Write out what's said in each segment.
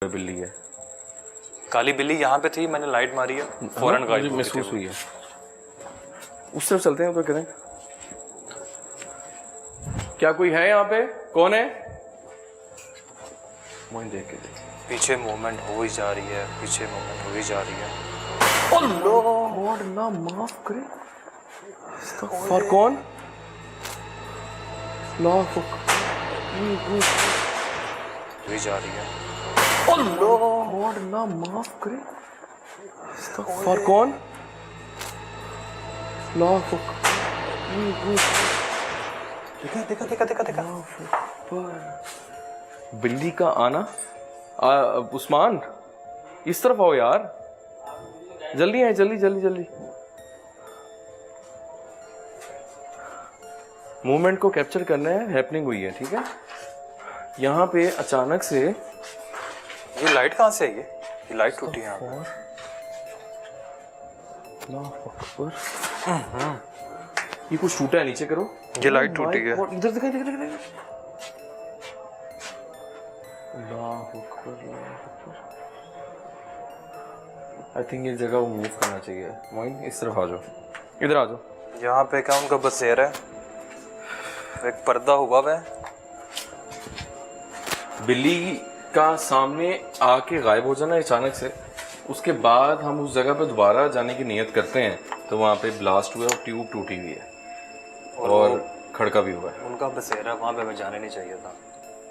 बिल्ली है, काली बिल्ली यहाँ पे थी, मैंने लाइट मारी है, फौरन गायब महसूस हुई है। उस तरफ चलते हैं तो करें। क्या कोई है यहाँ पे? कौन है? मोइन देख के देख। पीछे मूवमेंट हो ही जा रही है, पीछे मूवमेंट हो ही जा रही है। गॉड ना माफ करे। और कौन? हो ही जा रही है। गॉड ना माफ करे। और कौन? देखा देखा देखा देखा। बिल्ली का आना। उस्मान इस तरफ आओ यार, जल्दी आए, जल्दी जल्दी जल्दी। मूवमेंट को कैप्चर करना है, हैपनिंग हुई है, ठीक है। यहाँ पे अचानक से ये लाइट कहाँ से आई है? ये लाइट टूटी है यहाँ पे। ये कुछ टूटा है, नीचे करो। ये लाइट टूटी है। इधर दिखाई दिखाई। आई थिंक ये जगह मूव करना चाहिए। मोइन इस तरफ आ जाओ, इधर आ जाओ। यहाँ पे क्या उनका बसेरा है, एक पर्दा हुआ है। बिल्ली का सामने आके गायब हो जाना अचानक से, उसके बाद हम उस जगह पे दोबारा जाने की नियत करते हैं तो वहाँ पे ब्लास्ट हुआ और ट्यूब टूटी हुई है और खड़का भी हुआ है। उनका बसेरा, वहाँ पे हमें जाने नहीं चाहिए था।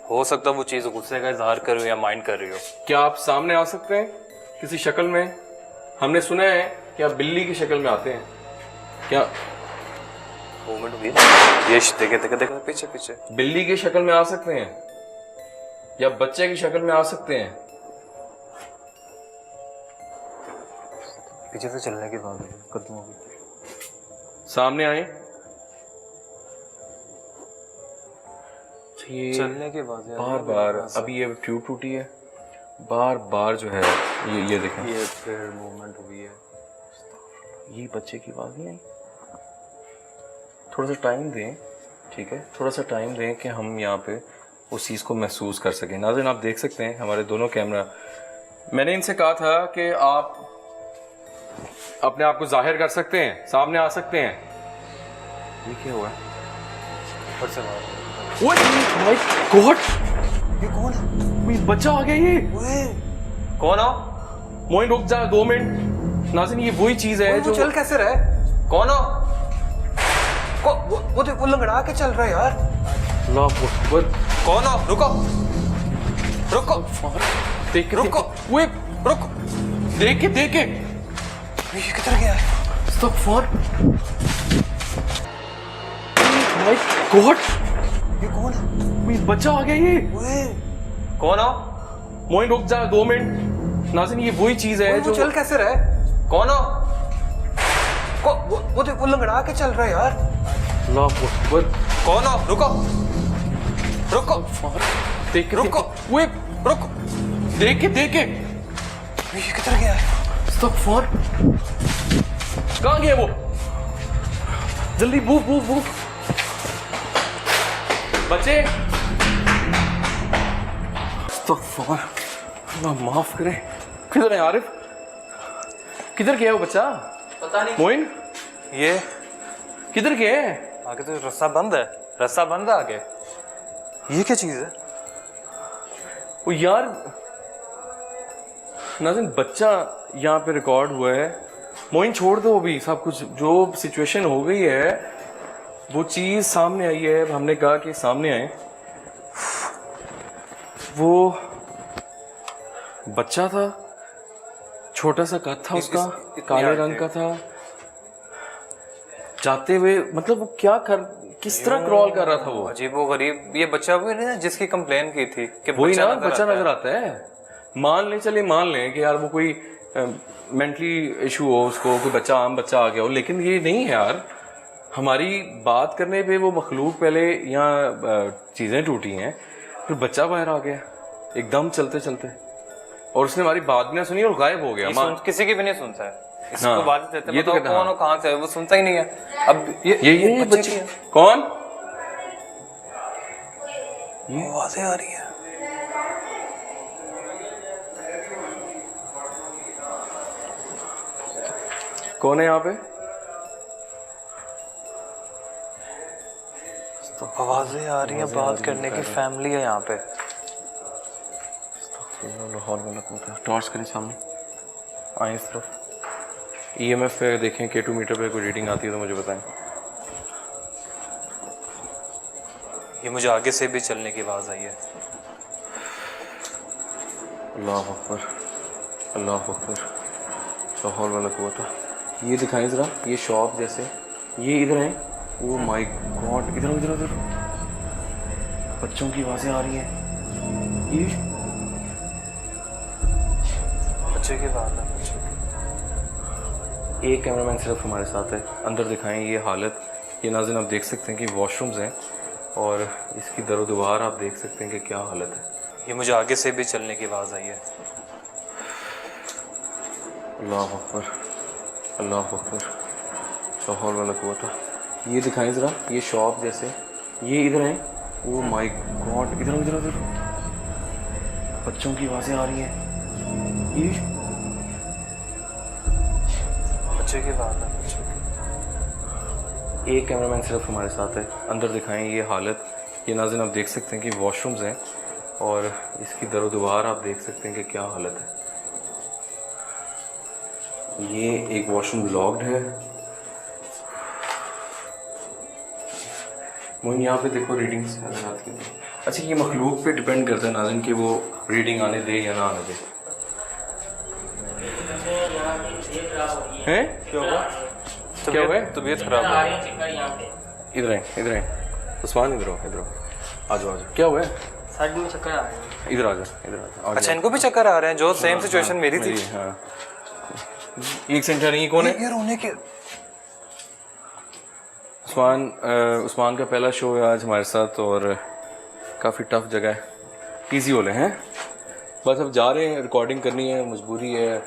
हो सकता वो चीज़ गुस्से का इजहार कर रही हो या माइंड कर रही हो। क्या आप सामने आ सकते हैं किसी शक्ल में? हमने सुना है कि आप बिल्ली की शक्ल में आते हैं। क्या मूवमेंट हुई है? ये देखे देखे देखे पीछे पीछे। बिल्ली की शक्ल में आ सकते हैं या बच्चे की शक्ल में आ सकते हैं? पीछे से चलने के बाद कदमों की सामने आए। ये चलने के बाद बार बार अभी ये ट्यूब टूटी है, बार बार जो है ये देखें, ये फिर मूवमेंट हुई है। ये बच्चे की आवाज नहीं आई। थोड़ा सा टाइम दें, ठीक है, थोड़ा सा टाइम दें कि हम यहाँ पे उस चीज़ को महसूस कर सकें। नाज़रीन आप देख सकते हैं हमारे दोनों कैमरा, मैंने इनसे कहा था कि आप अपने आप को जाहिर कर सकते हैं, सामने आ सकते हैं। ये क्या हुआ? ऊपर से मार। ओए माय गॉड, ये कौन है? ये बच्चा आ गया। ये ओए कौन हो? मोइन रुक जा 2 मिनट। नाज़रीन ये वही चीज़ है जो चल कैसे रहे? कौन हो? वो लंगड़ा के चल रहा है यार। अल्लाह अकबर। कौन हो? रुको रुको देख रुको। ओए रुको, देख के ये किधर गया है? अस्तगफुर। माय गॉड, ये कौन है? ये बच्चा आ गया। ये ओए कौन हो? मोइन रुक जा 2 मिनट। नाज़रीन ये वही चीज़ है जो चल कैसे रहे? कौन हो? वो लंगड़ा के चल रहा है यार। अल्लाह अकबर। कौन हो? रुको रुको देख रुको। ओए रुको, देख के ये किधर गया है? अस्तगफुर। कहाँ गया वो? जल्दी मूव बच्चे। अस्तगफुर, अल्लाह माफ करे। किधर है आरिफ? किधर गया वो बच्चा? पता नहीं। मोइन ये किधर गया है? आगे तो रास्ता बंद है, रास्ता बंद है आगे। ये क्या चीज है? वो यार नाज़रीन बच्चा यहाँ पे रिकॉर्ड हुआ है। मोइन छोड़ दो अभी सब कुछ, जो सिचुएशन हो गई है वो चीज़ सामने आई है। हमने कहा कि सामने आए। वो बच्चा था, छोटा सा कद था उसका, काले रंग का था। जाते हुए मतलब वो क्या किस तरह क्रॉल कर रहा था वो? अजीब वो गरीब। ये बच्चा वो नहीं जिसकी कंप्लेन की थी कि वही ना, बच्चा नजर आता है। मान लें कि यार वो कोई मेंटली इशू हो उसको, कोई बच्चा आम बच्चा आ गया हो, लेकिन ये नहीं है यार। हमारी बात करने पे वो मखलूक पहले यहाँ चीज़ें टूटी हैं, फिर बच्चा बाहर आ गया एकदम चलते चलते, और उसने हमारी बात भी ना सुनी और गायब हो गया। किसी की भी नहीं सुनता है इसको। हाँ, बात देते ये तो कौन हो, कहाँ से है, वो सुनता ही नहीं है। अब ये बच्चे कौन? ये आवाजें आ रही है। कौन है यहाँ पे? तो आवाजें आ रही हैं, बात करने की फैमिली है यहाँ पे। टॉर्च करें सामने, आए इस तरफ। EMF पे देखें, K2 मीटर पे कोई रीडिंग आती है तो मुझे बताएं। ये मुझे आगे से भी चलने की आवाज़ आई है। अल्लाह अकबर, अल्लाह अकबर, ला हौल वला कुव्वता। ये दिखाएं ज़रा, ये शॉप जैसे, ये इधर है। ओ माय गॉड, इधर इधर इधर बच्चों की आवाज़ें आ रही हैं। ये बच्चे की बात है, बच्चे की। एक कैमरामैन सिर्फ हमारे साथ है, अंदर दिखाएं ये हालत। ये नाज़रीन आप देख सकते हैं कि वॉशरूम्स हैं और इसकी दरो दीवार आप देख सकते हैं कि क्या हालत है। ये मुझे आगे से भी चलने की आवाज़ आई है। अल्लाह अकबर, अल्लाह अकबर, ला हौल वला कुव्वता। ये दिखाएं ज़रा, ये शॉप जैसे, ये इधर है। ओ माय गॉड, इधर इधर इधर बच्चों की आवाज़ें आ रही हैं। ये बच्चे की बात है, बच्चे की। एक कैमरामैन सिर्फ हमारे साथ है, अंदर दिखाएं ये हालत। ये नाज़रीन आप देख सकते हैं कि वॉशरूम्स हैं और इसकी दरो दीवार आप देख सकते हैं कि क्या हालत है। ये एक वॉशरूम लॉक्ड है। मोइन यहाँ पे देखो रीडिंग्स नजर आती है। अच्छा, ये मखलूक पे डिपेंड करता है नाज़रीन कि वो रीडिंग आने दे या ना आने दे। हैं? क्या हुआ? क्या हुआ? तबीयत खराब है। इधर है, इधर है उस्मान, इधर हो, इधर हो, आ जाओ, आ जाओ। क्या हुआ है? साइड में चक्कर आ रहे हैं। इधर आ जाओ, इधर आ जाओ। अच्छा, इनको भी चक्कर आ रहे हैं? जो सेम सिचुएशन मेरी थी। हाँ, एक सेंटर नहीं, कौन है? ये रोने के उस्मान का पहला शो है आज हमारे साथ और काफ़ी टफ जगह है। इजी हो ले हैं, बस अब जा रहे हैं, रिकॉर्डिंग करनी है, मजबूरी है।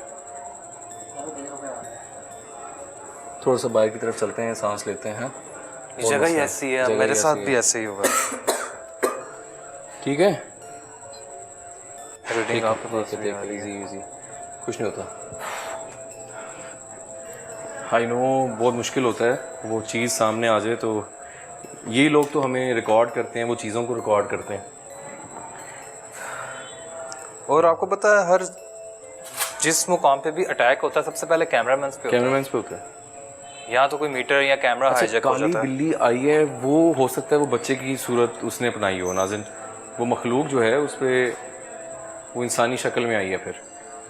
थोड़ा सा बाहर की तरफ चलते हैं, सांस लेते हैं। ये जगह ही ऐसी है, मेरे साथ भी ऐसे ही होगा। ठीक है, रीडिंग आपके पास भी आ रही है। इजी कुछ नहीं होता। आई नो बहुत मुश्किल होता है वो चीज़ सामने आ जाए, तो ये लोग तो हमें रिकॉर्ड करते हैं, वो चीज़ों को रिकॉर्ड करते हैं। और आपको पता है, हर जिस मुकाम पे भी अटैक होता है सबसे पहले कैमरामैन पे होता कैमरामैन पे होता है। है। यहाँ तो कोई मीटर या कैमरा हाईजैक हो काली जाता है। बिल्ली आई है, वो हो सकता है वो बच्चे की सूरत उसने अपनाई हो नाज़रीन। वो मखलूक जो है उस पर वो इंसानी शक्ल में आई है। फिर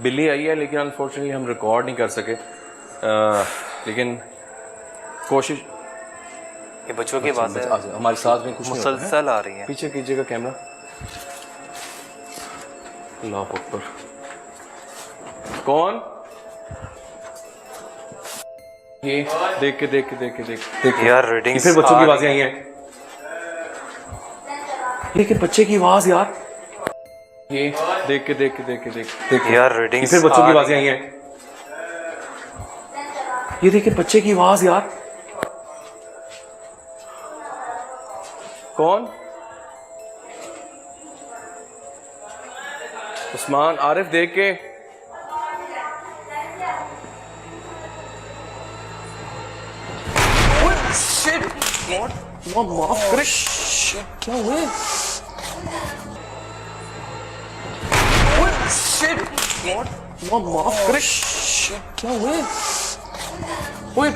बिल्ली आई है, लेकिन अनफॉर्चुनेटली हम रिकॉर्ड नहीं कर सके। लेकिन कोशिश, ये बच्चों की बात है, हमारे साथ में कुछ नहीं होता है। मुसलसल आ रही है। पीछे कीजिएगा कैमरा। अल्लाह अकबर, कौन? ये देख के यार रीडिंग फिर बच्चों की आवाजें आई हैं। देखिए बच्चे की आवाज यार, ये देख के यार रीडिंग फिर बच्चों की आवाजें आई हैं। ये देखिए बच्चे की आवाज यार, कौन? उस्मान, आरिफ देख के। माफ करे, क्या हुआ? माफ करे, क्या हुआ? ओए,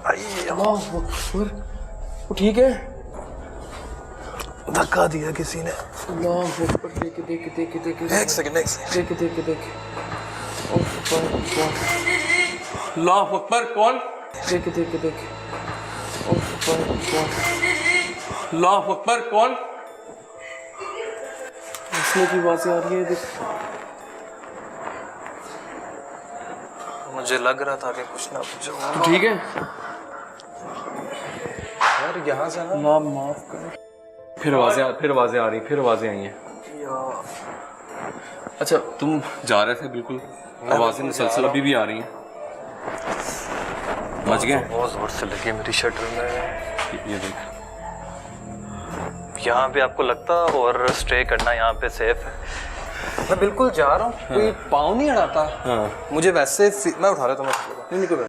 अल्लाह अकबर, वो ठीक है? धक्का दिया किसी ने। अल्लाह अकबर, देख। एक सेकंड। देख। अल्लाह अकबर, कौन? देख। अल्लाह अकबर, कौन? हंसने की आवाज़ें आ रही है, देख। मुझे लग रहा था कि कुछ ना कुछ होगा। तो ठीक है यार, यहाँ से ना माफ कर। फिर आवाज़ें आ रही, फिर आवाज़ें आई हैं। अच्छा, तुम जा रहे थे बिल्कुल, आवाज़ें मुसलसल अभी भी आ रही हैं। बच गए? बहुत जोर से लगी मेरी शटर में। ये देख, यहाँ पे आपको लगता और स्टे करना यहाँ पे सेफ है? मैं बिल्कुल जा रहा हूँ, कोई पाँव नहीं अड़ाता। हाँ मुझे वैसे मैं उठा रहा था, मैं नहीं, नहीं कोई